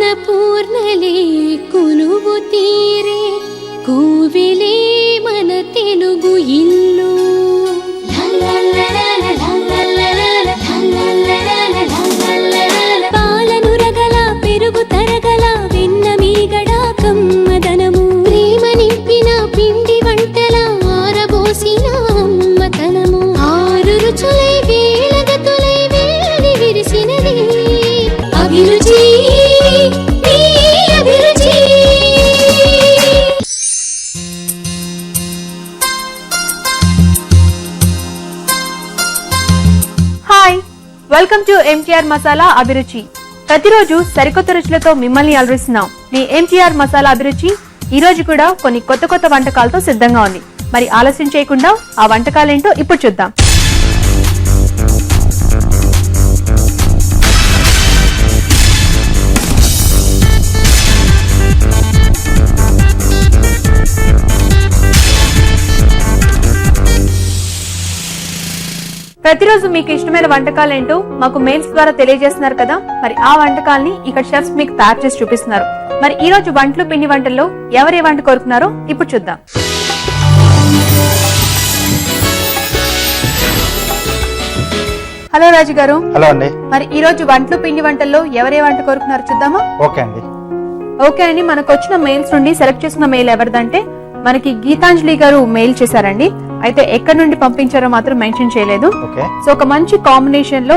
అన్నపూర్ణలే కొలువు తీరే కోవెలే మన తెలుగు ఇల్లు. పాలను రగల పెరుగు తరగల వెన్న మీగడ కమ్మదనము ప్రేమ నింపిన పిండి వంటల ఆరబోసిన అమ్మతనము ఆరు రుచులై వేలగతులై వేలని విరిసినది అభిరుచి అభిరుచి. Hi, welcome to MTR masala అభిరుచి. ప్రతిరోజు సరికొత్త రుచులతో మిమ్మల్ని అలరిస్తున్నాం మీ ఎంటీఆర్ మసాలా అభిరుచి. ఈ రోజు కూడా కొన్ని కొత్త కొత్త వంటకాలతో సిద్ధంగా ఉంది. మరి ఆలస్యం చేయకుండా ఆ వంటకాలేంటో ఇప్పుడు చూద్దాం. ప్రతిరోజు మీకు ఇష్టమైన వంటకాలేంటో మాకు మెయిల్స్ ద్వారా తెలియజేస్తున్నారు కదా. మరి ఆ వంటకాలని ఇక్కడ షెఫ్స్ మీకు తయారు చేసి చూపిస్తున్నారు. మరి ఈ రోజు వంటలు పిండి వంటల్లో ఎవరు ఏ వంట కోరుకున్నారో ఇప్పుడు చూద్దాం. హలో రాజు గారు. హలో అండి. మరి ఈ రోజు వంటలు పిండి వంటల్లో ఎవరే వంట కోరుకున్నారో చూద్దామా? ఓకే అండి. ఓకే అండి, మనకు వచ్చిన మెయిల్స్ నుండి సెలెక్ట్ చేసుకున్న మెయిల్ ఎవరిదంటే మనకి గీతాంజలి గారు మెయిల్ చేశారండి. అయితే ఎక్కడి నుండి పంపించారో మాత్రం మెన్షన్ చేయలేదు. సో ఒక మంచి కాంబినేషన్ లో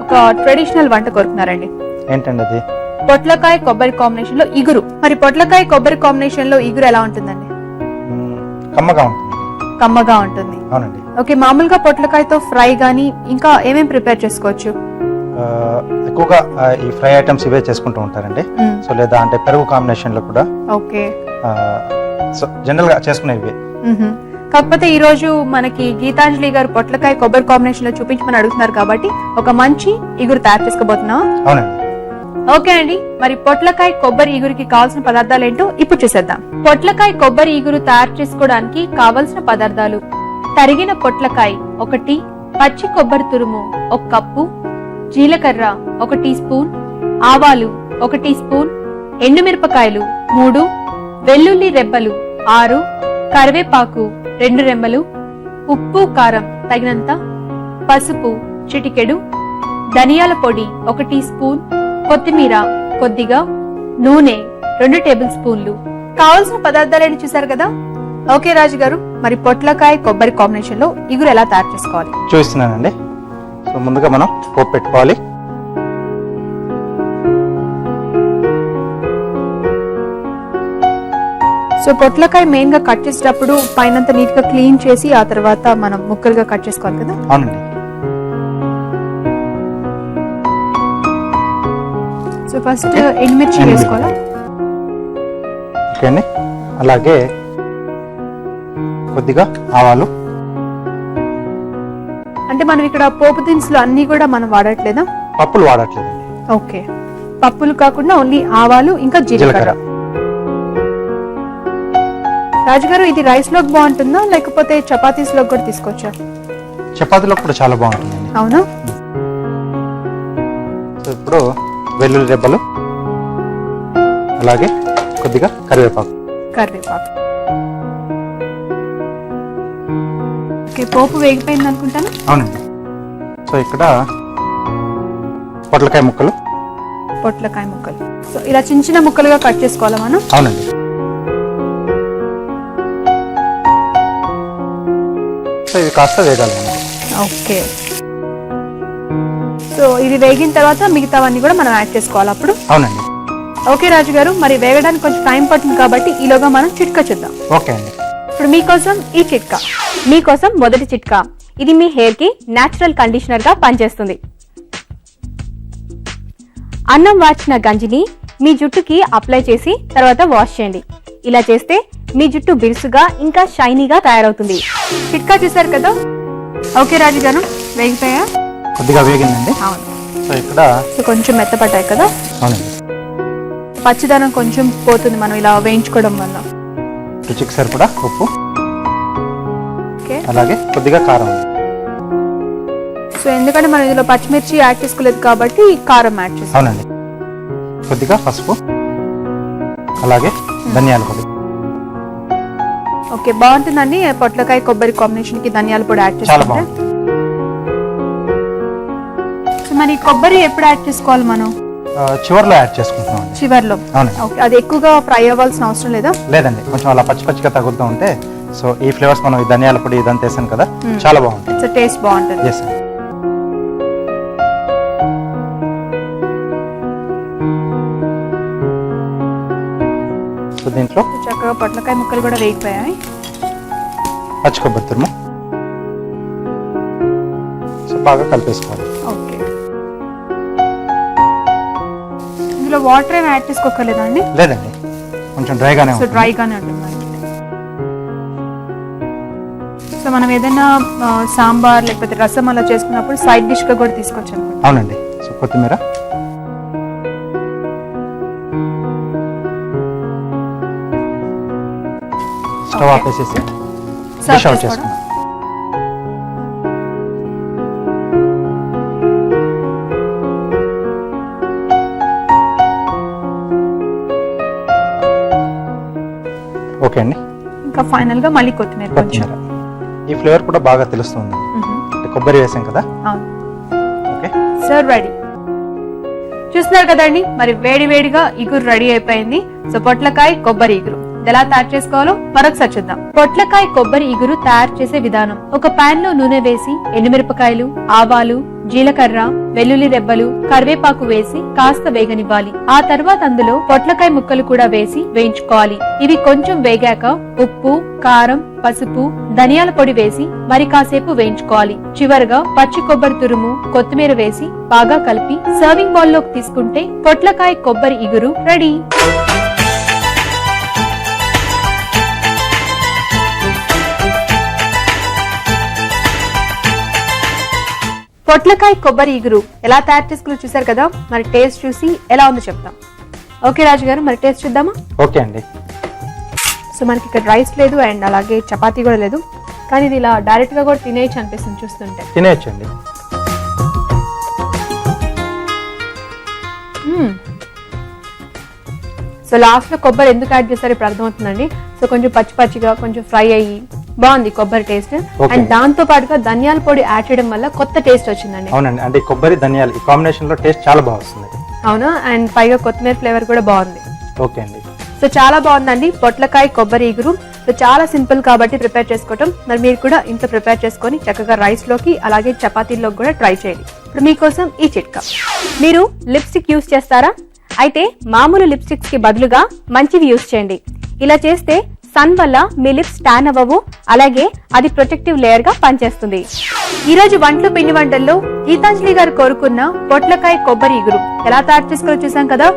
ఒక ట్రెడిషనల్ వంట కోరుకున్నారండి. ఏంటండి అది? పొట్లకాయ కొబ్బరి కాంబినేషన్ లో ఇగురు. మరి పొట్లకాయ కొబ్బరి కాంబినేషన్ లో ఇగురు ఎలా ఉంటుందండి? కమ్మగా ఉంటుంది. కమ్మగా ఉంటుంది. అవునండి. ఓకే, మామూలుగా పొట్లకాయతో ఫ్రై గానీ ఇంకా ఏమేమి ప్రిపేర్ చేసుకోవచ్చు? ఎక్కువగా ఈ ఫ్రై ఐటమ్స్ ఇవే చేసుకుంటూ ఉంటారండి. సో లేదా అంటే పెరుగు కాంబినేషన్ లో కూడా ఓకే సో జనరల్ గా చేసుకునేవి. కాకపోతే ఈ రోజు మనకి గీతాంజలి గారు పొట్లకాయ కొబ్బరి కాంబినేషన్ లో చూపించమని అడుగుతున్నారు కాబట్టి ఒక మంచి ఇగురు తయారు చేసుకోబోతున్నాం. అవునండి. ఓకే అండి, మరి పొట్లకాయ కొబ్బరి ఇగురికి కావాల్సిన పదార్థాలు ఏంటో ఇప్పుడు చూసేద్దాం. పొట్లకాయ కొబ్బరి ఇగురు తయారు చేసుకోవడానికి కావలసిన పదార్థాలు: తరిగిన పొట్లకాయ 1, పచ్చి కొబ్బరి తురుము 1 కప్పు, జీలకర్ర 1 టీ స్పూన్, ఆవాలు 1 టీ స్పూన్, ఎండుమిరపకాయలు 3, వెల్లుల్లి రెబ్బలు 6, కరివేపాకు 2 రెమ్మలు, ఉప్పు కారం తగినంత, పసుపు చిటికెడు, ధనియాల పొడి 1 టీ స్పూన్, కొత్తిమీర కొద్దిగా, నూనె 2 టేబుల్ స్పూన్లు. కావలసిన పదార్థాలని చూసారు కదా. ఓకే రాజు గారు, మరి పొట్లకాయ కొబ్బరి కాంబినేషన్ లో ఇగురు ఎలా తయారు చేసుకోవాలి చూపిస్తున్నానండి. సో ముందుగా మనం పోపు పెట్టుకోవాలి. సో పొట్లకాయ మెయిన్ గా కట్ చేసేటప్పుడు పైనంత నీట్ గా క్లీన్ చేసి ఆ తర్వాత మనం ముక్కలుగా కట్ చేసుకోవాలి కదా. అవునండి. సో ఫస్ట్ ఎండుమిర్చి వేసుకోవాలా? ఓకే అండి. అలాగే కొద్దిగా ఆవాలు. అంటే మనం ఇక్కడ పోపు దినుసులు అన్ని కూడా మనం వాడట్లేదా? పప్పులు వాడట్లేదండి. ఓకే, పప్పులు కాకుండా ఓన్లీ ఆవాలు ఇంకా జీలకర్ర. రాజుగారు, ఇది రైస్ లోకి బాగుంటుందా లేకపోతే చపాతీస్ లోకి కూడా తీసుకోవచ్చా? చపాతీలోకి కూడా చాలా బాగుంటుందండి. అవునా? సో ఇప్పుడు వెల్లుల్లి రెబ్బలు, అలాగే కొద్దిగా కరివేపాకు. ఓకే, పోపు వేగిపోయింది అనుకుంటాను. అవునండి. సో ఇక్కడ పొట్లకాయ ముక్కలు. సో ఇలా చిన్న చిన్న ముక్కలుగా కట్ చేసుకోవాలా మనం? అవునండి. సో ఇది కాస్త వేగాలి. ఓకే, సో ఇది వేగిన తర్వాత మిగతావన్నీ కూడా మనం యాడ్ చేసుకోవాలి అప్పుడు. అవునండి. ఓకే రాజు గారు, మరి వేగడానికి కొంచెం టైం పడుతుంది కాబట్టి ఈలోగా మనం చిట్కా చూద్దాం. ఓకే అండి. ఇప్పుడు మీకోసం ఈ చిట్కా. మీకోసం మొదటి చిట్కా, ఇది మీ హెయిర్ కి నేచురల్ కండిషనర్ గా పనిచేస్తుంది. అన్నం వాచిన గంజిని మీ జుట్టుకి అప్లై చేసి తర్వాత వాష్ చేయండి. ఇలా చేస్తే మీ జుట్టు బిరుసుగా ఇంకా షైనీగా తయారవుతుంది. చిట్కా చూసారు కదా. ఓకే రాజు గారు, వేగిపోయా? కొద్దిగా వేగిందండి. అవును. సో ఇక్కడ కొంచెం మెత్తపడ్డాయి కదా. అవునండి. పచ్చిదనం కొంచెం పోతుంది మనం ఇలా వేయించుకోవడం వల్ల. రుచికి సరిపడా ఉప్పు, అలాగే కొద్దిగా కారం. సో ఎందుకంటే మనం ఇందులో పచ్చిమిర్చి యాడ్ చేసుకోలేదు కాబట్టి కారం యాడ్ చేస్తాం. అవునండి. కొద్దిగా పసుపు, అలాగే ధనియాల పొడి. ఓకే, బాగుంటుందండి పొట్లకాయ కొబ్బరి కాంబినేషన్ కి ధనియాల పొడి యాడ్ చాలా చేసుకుంటే. బాగుంటుంది. సో మరి కొబ్బరి ఎప్పుడు యాడ్ చేసుకోవాలి మనం? చివర్లో యాడ్ చేసుకుంటున్నాం అండి. చివర్లో. అవునండి. ఓకే, అది ఎక్కువగా ఫ్రై అవ్వాల్సిన అవసరం లేదా? లేదండి, కొంచెం అలా పచ్చి పచ్చిగా తగులుతూ ఉంటే సో ఈ ఫ్లేవర్స్ మనం ఈ ధనియాల పొడి ఇదంతా వేసాం కదా, చాలా బాగుంటుంది. సో టేస్ట్ బాగుంటుంది. ఎస్. సో దీంట్లో చక్కగా పొట్లకాయ ముక్కలు కూడా వేగిపోయాయి. పచ్చి కొబ్బరి తురుము సో బాగా కలిపేసుకోవాలి. ఓకే, ఇందులో వాటర్ ఏమి యాడ్ చేసుకోకర్లేదా అండి? లేదండి, కొంచెం డ్రైగానే సో ఉంటుంది. డ్రైగానే ఉంటుంది. సో మనం ఏదైనా సాంబార్ లేకపోతే రసం అలా చేసుకున్నప్పుడు సైడ్ డిష్ గా కూడా తీసుకోవచ్చు అనుకుంటా. అవునండి. సో కొత్తిమీర, స్టవ్ ఆపేసేసి డిష్ అవుట్ చేసుకున్నాం. ఓకే అండి. ఇంకా ఫైనల్ గా మళ్ళీ కొత్తిమీర కొంచెం. కొత్తిమీర, ఈ ఫ్లేవర్ కూడా బాగా తెలుస్తుంది. అంటే కొబ్బరి వేసాం కదా. అవును. Okay, sir ready. చూస్తున్నారు కదండి, మరి వేడి వేడిగా ఇగురు రెడీ అయిపోయింది. సో పొట్లకాయ కొబ్బరి ఇగురు ఎలా తయారు చేసుకోవాలో మరొకసారి చూద్దాం. పొట్లకాయ కొబ్బరి ఇగురు తయారు చేసే విధానం: ఒక పాన్ లో నూనె వేసి ఎండుమిరపకాయలు, ఆవాలు, జీలకర్ర, వెల్లుల్లి రెబ్బలు, కరివేపాకు వేసి కాస్త వేగనివ్వాలి. ఆ తర్వాత అందులో పొట్లకాయ ముక్కలు కూడా వేసి వేయించుకోవాలి. ఇవి కొంచెం వేగాక ఉప్పు, కారం, పసుపు, ధనియాల పొడి వేసి మరి కాసేపు వేయించుకోవాలి. చివరగా పచ్చి కొబ్బరి తురుము, కొత్తిమీర వేసి బాగా కలిపి సర్వింగ్ బౌల్ లోకి తీసుకుంటే పొట్లకాయ కొబ్బరి ఇగురు రెడీ. పొట్లకాయ కొబ్బరి ఇగురు ఎలా తయారు చేసుకుని చూసారు కదా, మరి టేస్ట్ చూసి ఎలా ఉందో చెప్తాం. ఓకే రాజు గారు, మరి టేస్ట్ చూద్దామా? ఓకే అండి. సో మనకి ఇక్కడ రైస్ లేదు అండ్ అలాగే చపాతీ కూడా లేదు, కానీ ఇది ఇలా డైరెక్ట్ గా కూడా తినేయచ్చు అనిపిస్తుంది చూస్తుంటే. తినేయచ్చండి. సో లాస్ట్ లో కొబ్బరి ఎందుకు యాడ్ చేస్తారో ఇప్పుడు అర్థమవుతుందండి. సో కొంచెం పచ్చి పచ్చిగా కొంచెం ఫ్రై అయ్యి బాగుంది కొబ్బరి టేస్ట్. అండ్ దాంతో పాటుగా ధనియాల పొడి యాడ్ చేయడం వల్ల కొత్త టేస్ట్ వచ్చిందండి. అవునండి, అంటే కొబ్బరి ధనియాలు ఈ కాంబినేషన్ లో టేస్ట్ చాలా బాగా వస్తుంది. అవునా, అండ్ పైగా కొత్తిమీర ఫ్లేవర్ కూడా బాగుంది. ఓకే అండి. సో చాలా బాగుందండి పొట్లకాయ కొబ్బరి ఇగురు. సో చాలా సింపుల్ కాబట్టి ప్రిపేర్ చేసుకోవటం. మరి మీరు కూడా ఇంట్లో ప్రిపేర్ చేసుకొని చక్కగా రైస్ లోకి అలాగే చపాతీల్లోకి కూడా ట్రై చేయండి. ఇప్పుడు మీకోసం ఈ చిట్కా. మీరు లిప్స్టిక్ యూస్ చేస్తారా? అయితే మామూలు లిప్స్టిక్స్ కి బదులుగా మంచివి యూస్ చేయండి. ఇలా చేస్తే సన్ వల్ల మీ లిప్స్ ట్యాన్ అవ్వవు, అలాగే అది ప్రొటెక్టివ్ లేయర్ గా పనిచేస్తుంది. ఈ రోజు వంటలు పిండి వంటల్లో గీతాంజలి గారు కోరుకున్న పొట్లకాయ కొబ్బరి ఇగురు ఎలా తయారు చేసుకోవాలో చూసాం కదా.